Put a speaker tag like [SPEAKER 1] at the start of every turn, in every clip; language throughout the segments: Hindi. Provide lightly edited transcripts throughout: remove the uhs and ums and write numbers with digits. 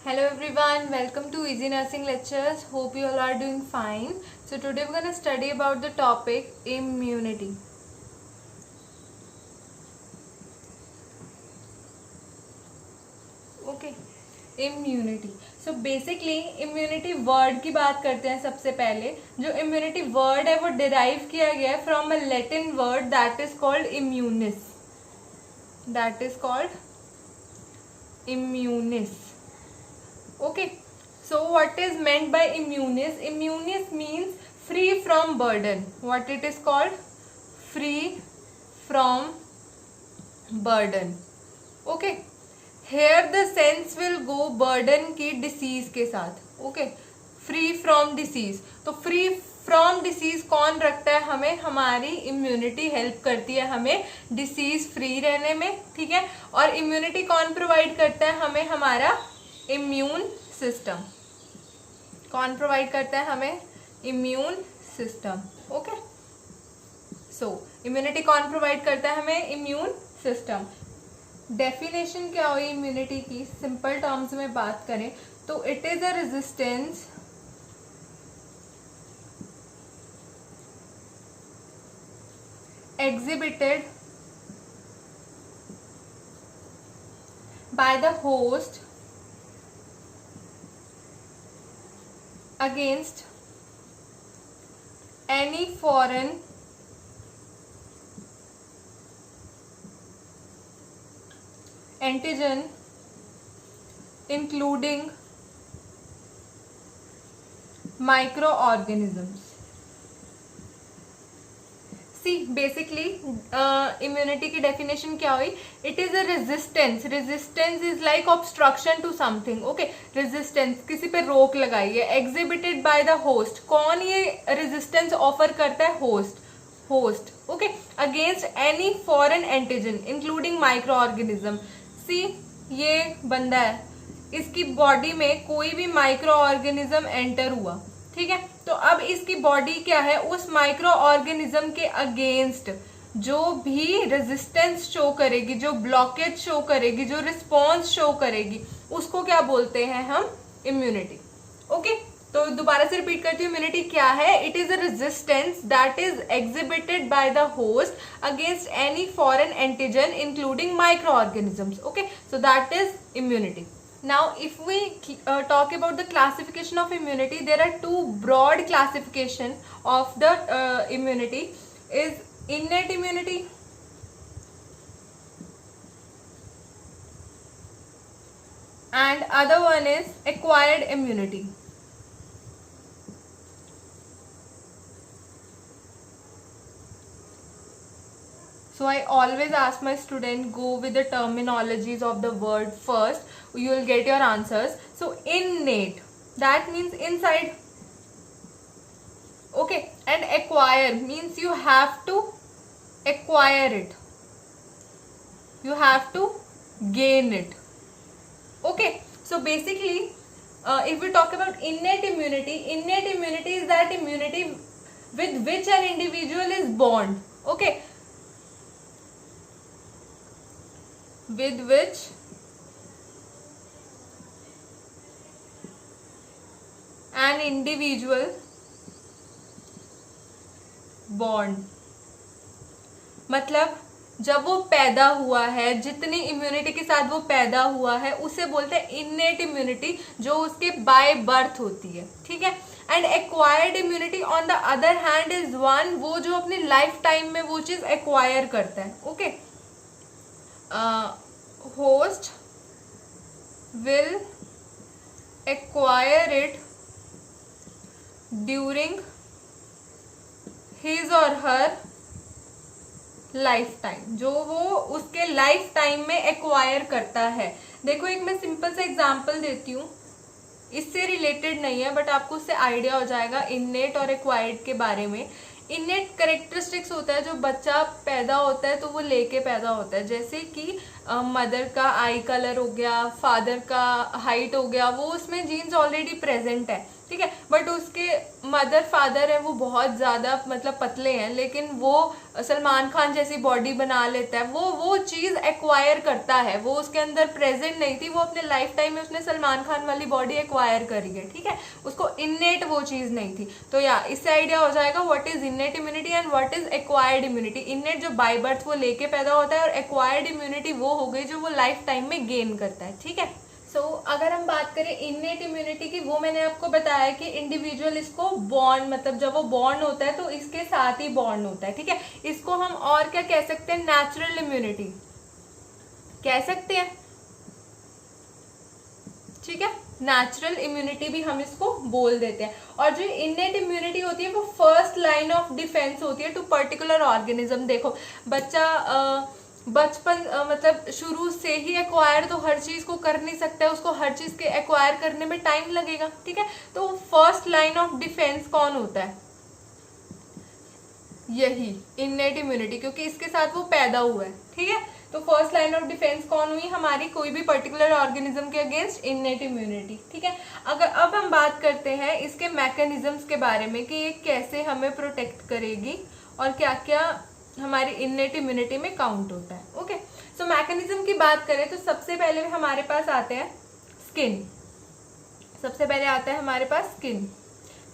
[SPEAKER 1] Hello everyone, welcome to Easy Nursing Lectures. Hope you all are doing fine. So today we're going to study about the topic immunity. Okay, immunity. So basically immunity word की बात करते हैं सबसे पहले. जो immunity word है वो derive किया गया है from a Latin word that is called immunis. That is called immunis. Okay, so what is meant by immunis? Immunis means free from burden. What it is called? Free from burden. Okay, here the sense will go burden की disease के साथ. Okay, free from disease. तो free from disease कौन रखता है हमें? हमारी immunity help करती है हमें disease free रहने में, ठीक है. और immunity कौन provide करता है हमें? हमारा इम्यून सिस्टम. कौन प्रोवाइड करता है हमें? Immune system. ओके, सो इम्यूनिटी कौन प्रोवाइड करता है हमें? Immune system. डेफिनेशन क्या हुई इम्यूनिटी की? सिंपल टर्म्स में बात करें तो it is a resistance exhibited by the host against any foreign antigen including microorganisms. See, basically immunity की definition क्या हुई? It is a resistance. Resistance is like obstruction to something. Okay, resistance किसी पे रोक लगाई है. Exhibited by the host. कौन ये resistance offer करता है? Host. Okay, against any foreign antigen including microorganism. See, ये बंदा है, इसकी बॉडी में कोई भी माइक्रो ऑर्गेनिज्म एंटर हुआ, ठीक है. तो अब इसकी बॉडी क्या है? उस माइक्रो ऑर्गेनिज्म के अगेंस्ट जो भी रेजिस्टेंस शो करेगी, जो ब्लॉकेज शो करेगी, जो रिस्पॉन्स शो करेगी, उसको क्या बोलते हैं हम? इम्यूनिटी. ओके, तो दोबारा से रिपीट करती हूँ. इम्यूनिटी क्या है? It is a resistance that is exhibited by the host against any foreign antigen including micro organisms. Okay, so that is immunity. Now, if we talk about the classification of immunity, there are two broad classification of the immunity. Is innate immunity and other one is acquired immunity. So I always ask my student, go with the terminologies of the word first. You will get your answers. So innate, that means inside. Okay, and acquire means you have to acquire it. You have to gain it. Okay, so basically, if we talk about innate immunity is that immunity with which an individual is born. Okay, with which an individual born. मतलब जब वो पैदा हुआ है, जितनी इम्यूनिटी के साथ वो पैदा हुआ है, उसे बोलते हैं इननेट इम्यूनिटी, जो उसके बाय बर्थ होती है, ठीक है. And acquired immunity on the other hand is one, वो जो अपनी लाइफ टाइम में वो चीज एक्वायर करता है. Okay, host will acquire it during his or her lifetime. जो वो उसके लाइफ टाइम में एक्वायर करता है. देखो, एक मैं सिंपल सा एग्जांपल देती हूँ, इससे रिलेटेड नहीं है बट आपको उससे आइडिया हो जाएगा इननेट और एक्वायर्ड के बारे में. इननेट करेक्टरिस्टिक्स होता है, जो बच्चा पैदा होता है तो वो लेके पैदा होता है. जैसे कि मदर का आई कलर हो गया, फादर का हाइट हो गया, वो उसमें जीन्स ऑलरेडी प्रेजेंट है, ठीक है। बट उसके मदर फादर है वो बहुत ज़्यादा मतलब पतले हैं, लेकिन वो सलमान खान जैसी बॉडी बना लेता है, वो चीज़ एक्वायर करता है, वो उसके अंदर प्रेजेंट नहीं थी, वो अपने लाइफ टाइम में उसने सलमान खान वाली बॉडी एक्वायर करी है, ठीक है। उसको इननेट वो चीज़ नहीं थी। तो या इससे आइडिया हो जाएगा what is innate immunity and what is acquired immunity. Innate जो बाय बर्थ वो लेके पैदा होता है, और एक्वायर्ड इम्यूनिटी वो हो गई जो वो लाइफ टाइम में गेन करता है, ठीक है। सो अगर हम बात करें इननेट इम्यूनिटी की, वो मैंने आपको बताया कि इंडिविजुअल इसको बॉर्न, मतलब जब वो बॉर्न होता है तो इसके साथ ही बॉर्न होता है, ठीक है। इसको हम और क्या कह सकते हैं, नेचुरल इम्यूनिटी कह सकते हैं, ठीक है। नेचुरल इम्यूनिटी भी हम इसको बोल देते हैं। और जो इननेट इम्यूनिटी होती है वो फर्स्ट लाइन ऑफ डिफेंस होती है टू पर्टिकुलर ऑर्गेनिज्म। देखो बच्चा बचपन मतलब शुरू से ही एक्वायर तो हर चीज को कर नहीं सकता है, उसको हर चीज के एक्वायर करने में टाइम लगेगा, ठीक है। तो फर्स्ट लाइन ऑफ डिफेंस कौन होता है, यही इननेट इम्यूनिटी, क्योंकि इसके साथ वो पैदा हुआ है, ठीक है। तो फर्स्ट लाइन ऑफ डिफेंस कौन हुई हमारी, कोई भी पर्टिकुलर ऑर्गेनिज्म के अगेंस्ट, इननेट इम्यूनिटी, ठीक है। अगर अब हम बात करते हैं इसके मैकेनिज्म्स के बारे में कि ये कैसे हमें प्रोटेक्ट करेगी और क्या क्या हमारी इननेट इम्यूनिटी में काउंट होता है, ओके। सो मैकेनिज्म की बात करें तो सबसे पहले हमारे पास आते हैं स्किन। सबसे पहले आता है हमारे पास स्किन।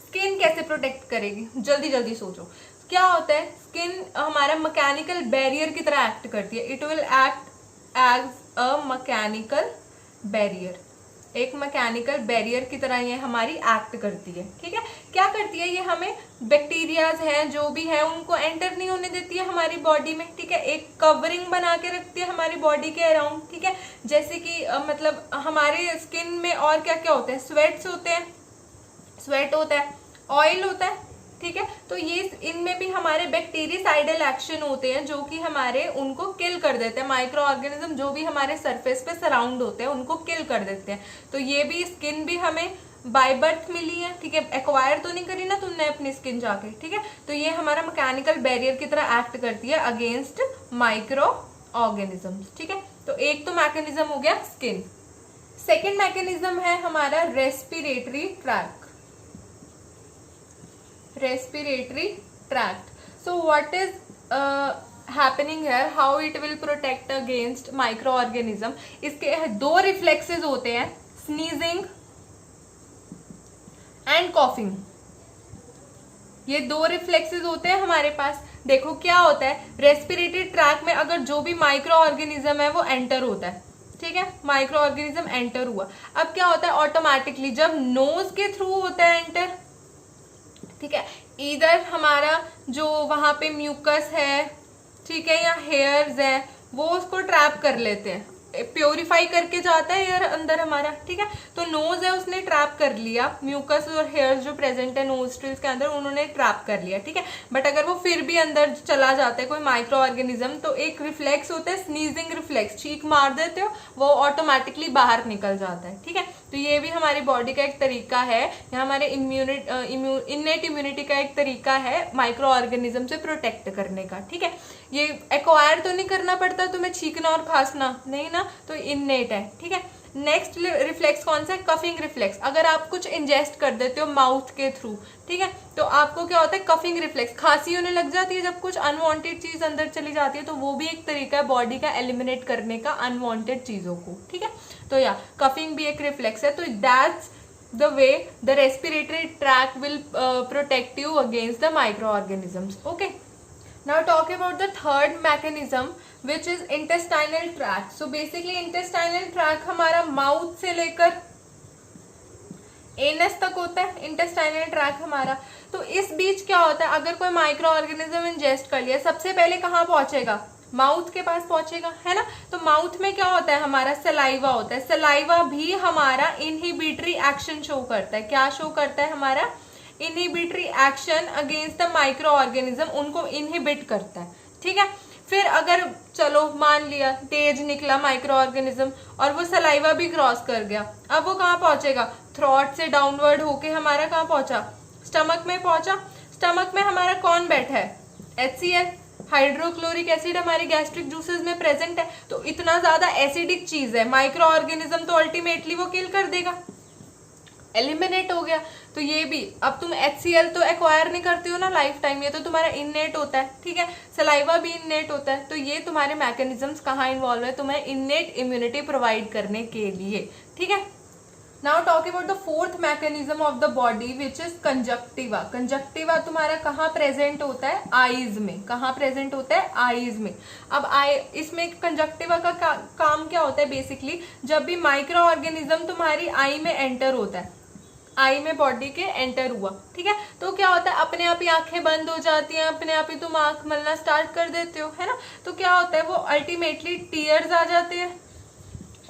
[SPEAKER 1] स्किन कैसे प्रोटेक्ट करेगी, जल्दी जल्दी सोचो। क्या होता है, स्किन हमारा मैकेनिकल बैरियर की तरह एक्ट करती है। It will act as a mechanical barrier, एक मैकेनिकल बैरियर की तरह ये हमारी एक्ट करती है, ठीक है। क्या करती है, ये हमें बैक्टीरियाज हैं जो भी है उनको एंटर नहीं होने देती है हमारी बॉडी में, ठीक है। एक कवरिंग बना के रखती है हमारी बॉडी के अराउंड, ठीक है। जैसे कि मतलब हमारे स्किन में और क्या क्या होते हैं, स्वेट्स होते हैं, स्वेट होता है, ऑयल होता है, ठीक है। तो ये इनमें भी हमारे बैक्टीरियासाइडल एक्शन होते हैं जो कि हमारे उनको किल कर देते हैं, माइक्रो ऑर्गेनिज्म जो भी हमारे सरफेस पे सराउंड होते हैं उनको किल कर देते हैं। तो ये भी स्किन भी हमें बाय बर्थ मिली है, ठीक है, एक्वायर तो नहीं करी ना तुमने अपनी स्किन जाके, ठीक है। तो ये हमारा मैकेनिकल बैरियर की तरह एक्ट करती है अगेंस्ट माइक्रो ऑर्गेनिजम्स, ठीक है। तो एक तो मैकेनिज्म हो गया स्किन। सेकेंड मैकेनिज्म है हमारा respiratory tract. Respiratory tract, so what is happening here, how it will protect against microorganism। इसके दो रिफ्लेक्सेस होते हैं, स्नीजिंग एंड कॉफिंग। ये दो रिफ्लेक्सेस होते हैं हमारे पास। देखो क्या होता है, रेस्पिरेटरी ट्रैक में अगर जो भी माइक्रो ऑर्गेनिज्म है वो एंटर होता है, ठीक है, माइक्रो ऑर्गेनिज्म एंटर हुआ। अब क्या होता है, ऑटोमेटिकली जब नोज के थ्रू होता है एंटर, ठीक है, इधर हमारा जो वहां पे म्यूकस है, ठीक है, या हेयर्स है, वो उसको ट्रैप कर लेते हैं, प्योरीफाई करके जाता है एयर अंदर हमारा, ठीक है। तो नोज है उसने ट्रैप कर लिया, म्यूकस और हेयर्स जो प्रेजेंट है नोस्ट्रिल्स के अंदर उन्होंने ट्रैप कर लिया, ठीक है। बट अगर वो फिर भी अंदर चला जाता है कोई माइक्रो ऑर्गेनिज्म, तो एक रिफ्लेक्स होता है स्नीजिंग रिफ्लेक्स, छींक मार देते हो वो ऑटोमेटिकली बाहर निकल जाता है, ठीक है। तो ये भी हमारी बॉडी का एक तरीका है, या हमारे इननेट इम्यूनिटी का एक तरीका है माइक्रो ऑर्गेनिज्म से प्रोटेक्ट करने का, ठीक है। ये एक्वायर तो नहीं करना पड़ता तुम्हें छींकना और खांसना, नहीं ना, तो इननेट है, ठीक है। नेक्स्ट रिफ्लेक्स कौन सा है, कफिंग रिफ्लेक्स। अगर आप कुछ इंजेस्ट कर देते हो माउथ के थ्रू, ठीक है, तो आपको क्या होता है, कफिंग रिफ्लेक्स, खांसी होने लग जाती है जब कुछ अनवांटेड चीज अंदर चली जाती है, तो वो भी एक तरीका है बॉडी का एलिमिनेट करने का अनवांटेड चीजों को, ठीक है। तो या कफिंग भी एक रिफ्लेक्स है। तो that's the way the respiratory tract will protect you against the microorganisms, okay। Now talk about the third mechanism which is intestinal tract। So basically intestinal tract हमारा माउथ से लेकर एनस तक होता है इंटेस्टाइनल ट्रैक हमारा। तो इस बीच क्या होता है, अगर कोई माइक्रो ऑर्गेनिज्म इंजेस्ट कर लिया, सबसे पहले कहाँ पहुंचेगा, माउथ के पास पहुंचेगा, है ना। तो माउथ में क्या होता है, हमारा सलाइवा होता है। सलाइवा भी हमारा इनहिबिटरी एक्शन शो करता है। क्या शो करता है, हमारा inhibitory action against the micro organism, उनको इनहिबिट करता है, ठीक है। फिर अगर चलो मान लिया तेज निकला माइक्रो ऑर्गेनिज्म और वो सलाइवा भी क्रॉस कर गया, अब वो कहाँ पहुंचेगा, थ्रॉट से डाउनवर्ड होके हमारा कहाँ पहुंचा, स्टमक में पहुंचा। स्टमक में हमारा कौन बैठा है, HCl, हाइड्रोक्लोरिक एसिड हमारे गैस्ट्रिक जूसेस में प्रेजेंट है, तो इतना ज्यादा एसिडिक चीज है, माइक्रो ऑर्गेनिज्म तो अल्टीमेटली वो किल कर देगा, एलिमिनेट हो गया। तो ये भी, अब तुम HCl तो एक्वायर नहीं करते हो ना लाइफ टाइम, ये तो तुम्हारा इननेट होता है, ठीक है। सलाइवा भी इननेट होता है, तो ये तुम्हारे मैकेनिज्म्स कहाँ इन्वॉल्व है, तुम्हें इननेट इम्यूनिटी प्रोवाइड करने के लिए, ठीक है। Now talk about the fourth mechanism of the body which is conjunctiva. Conjunctiva तुम्हारा कहाँ प्रेजेंट होता है, आईज में। कहाँ प्रेजेंट होता है, आईज में। अब इसमें कंजक्टिवा का काम क्या होता है, बेसिकली जब भी माइक्रो ऑर्गेनिज्म तुम्हारी आई में एंटर होता है, आई में बॉडी के एंटर हुआ, ठीक है, तो क्या होता है, अपने आप ही आंखें बंद हो जाती हैं, अपने आप ही तुम आंख मलना स्टार्ट कर देते हो, है ना। तो क्या होता है, वो अल्टीमेटली टीयर्स आ जाते हैं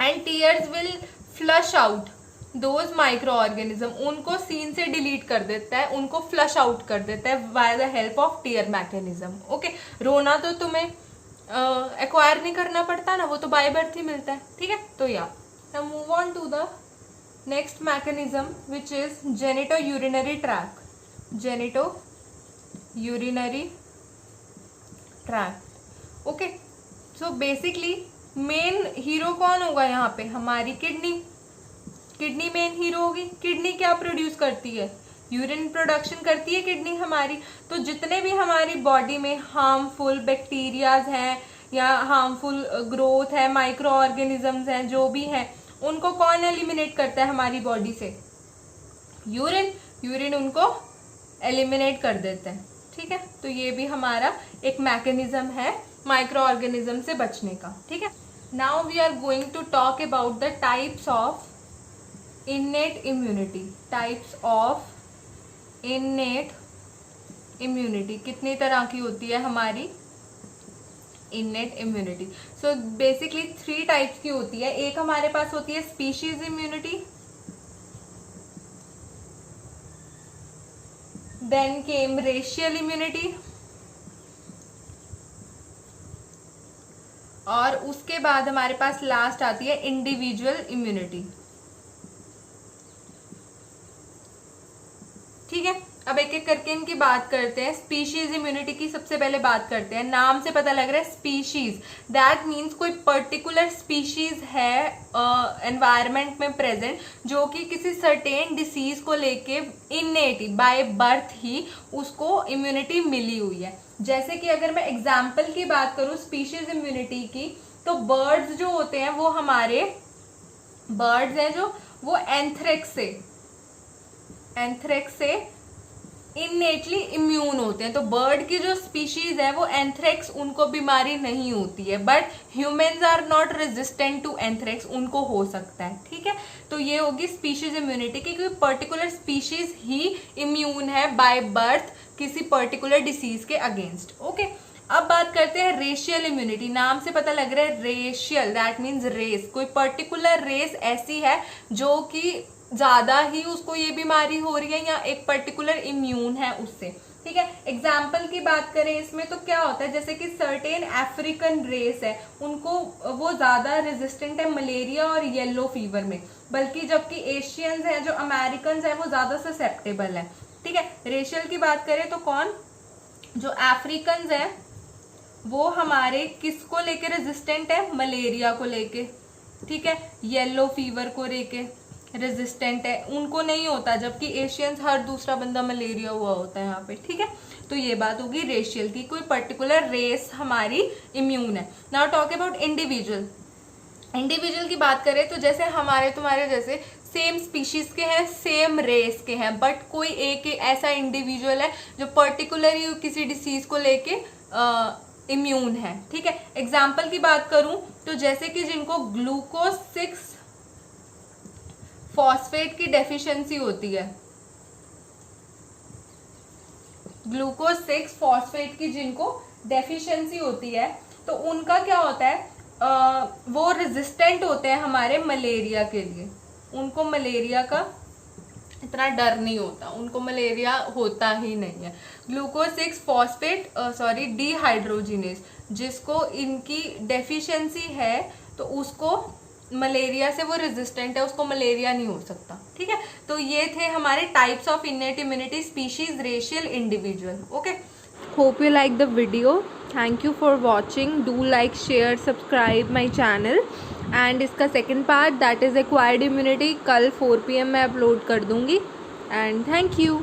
[SPEAKER 1] and tears will flush out those micro organism, उनको सीन से डिलीट कर देता है, उनको फ्लश आउट कर देता है by the help of tear mechanism. Okay, रोना तो तुम्हें एक्वायर नहीं करना पड़ता ना, वो तो बाय बर्थ ही मिलता है, ठीक है। तो या now move on to the next mechanism which is genito urinary tract. Genito urinary tract, okay. So basically main hero कौन होगा यहाँ पे, हमारी किडनी। किडनी मेन हीरो होगी। किडनी क्या प्रोड्यूस करती है, यूरिन प्रोडक्शन करती है किडनी हमारी। तो जितने भी हमारी बॉडी में हार्मफुल बैक्टीरियाज हैं या हार्मफुल ग्रोथ है, माइक्रो ऑर्गेनिजम्स हैं, जो भी हैं, उनको कौन एलिमिनेट करता है हमारी बॉडी से, यूरिन। यूरिन उनको एलिमिनेट कर देते हैं, ठीक है। तो ये भी हमारा एक मैकेनिज्म है माइक्रो ऑर्गेनिज्म से बचने का, ठीक है। Now we are going to talk about the types of innate immunity। Types of innate immunity, कितनी तरह की होती है हमारी innate immunity। So basically 3 types की होती है। एक हमारे पास होती है species immunity, then came racial immunity, और उसके बाद हमारे पास लास्ट आती है इंडिविजुअल इम्यूनिटी, ठीक है। अब एक एक करके इनकी बात करते हैं। स्पीशीज इम्यूनिटी की सबसे पहले बात करते हैं। नाम से पता लग रहा है स्पीशीज, दैट मीन्स कोई पर्टिकुलर स्पीशीज है एनवायरमेंट में प्रेजेंट, जो कि किसी सर्टेन डिसीज को लेके इननेट बाय बर्थ ही उसको इम्यूनिटी मिली हुई है। जैसे कि अगर मैं एग्जाम्पल की बात करूं स्पीशीज इम्यूनिटी की, तो बर्ड्स जो होते हैं वो हमारे बर्ड्स हैं जो वो एंथ्रेक्स से इननेटली इम्यून होते हैं। तो बर्ड की जो स्पीशीज है वो एंथ्रेक्स, उनको बीमारी नहीं होती है, but humans are not resistant to anthrax, उनको हो सकता है, ठीक है। तो ये होगी स्पीशीज इम्यूनिटी की, कोई पर्टिकुलर स्पीशीज ही इम्यून है बाय बर्थ किसी पर्टिकुलर डिसीज के अगेंस्ट, ओके। अब बात करते हैं रेशियल इम्यूनिटी। नाम से पता लग रहा है रेशियल, दैट मीन्स रेस, कोई पर्टिकुलर रेस ऐसी है जो कि ज्यादा ही उसको ये बीमारी हो रही है या एक पर्टिकुलर इम्यून है उससे, ठीक है। एग्जाम्पल की बात करें इसमें तो क्या होता है, जैसे कि सर्टेन अफ्रीकन रेस है, उनको वो ज्यादा रेजिस्टेंट है मलेरिया और येलो फीवर में, बल्कि जबकि एशियंस हैं जो अमेरिकन है वो ज्यादा ससेप्टेबल है, ठीक है। रेशियल की बात करें तो कौन, जो अफ्रीकन है वो हमारे किसको लेके रेजिस्टेंट है, मलेरिया को लेके, ठीक है। येलो फीवर को लेके रेजिस्टेंट है, उनको नहीं होता, जबकि एशियंस हर दूसरा बंदा मलेरिया हुआ होता है यहाँ पे, ठीक है। तो ये बात होगी रेशियल की, कोई पर्टिकुलर रेस हमारी इम्यून है। Now talk about individual. Individual की बात करें तो जैसे हमारे तुम्हारे जैसे सेम स्पीशीज के हैं, सेम रेस के हैं, बट कोई एक ऐसा इंडिविजुअल है जो पर्टिकुलरली किसी डिसीज को लेके इम्यून है, ठीक है। एग्जाम्पल की बात करूं तो जैसे कि जिनको ग्लूकोज 6 फॉस्फेट की डेफिशिएंसी होती है, ग्लूकोज 6 फॉस्फेट की जिनको डेफिशिएंसी होती है, तो उनका क्या होता है, वो रेजिस्टेंट होते हैं हमारे मलेरिया के लिए, उनको मलेरिया का इतना डर नहीं होता, उनको मलेरिया होता ही नहीं है। ग्लूकोज 6 फॉस्फेट डिहाइड्रोजिनेज, जिसको इनकी डेफिशिएंसी है तो उसको मलेरिया से वो रेजिस्टेंट है, उसको मलेरिया नहीं हो सकता, ठीक है। तो ये थे हमारे types of innate immunity, species, racial, individual, okay. Hope you like the video. Thank you for watching, do like share subscribe my channel. And इसका second part that is acquired immunity कल 4 PM मैं अपलोड कर दूँगी। And thank you.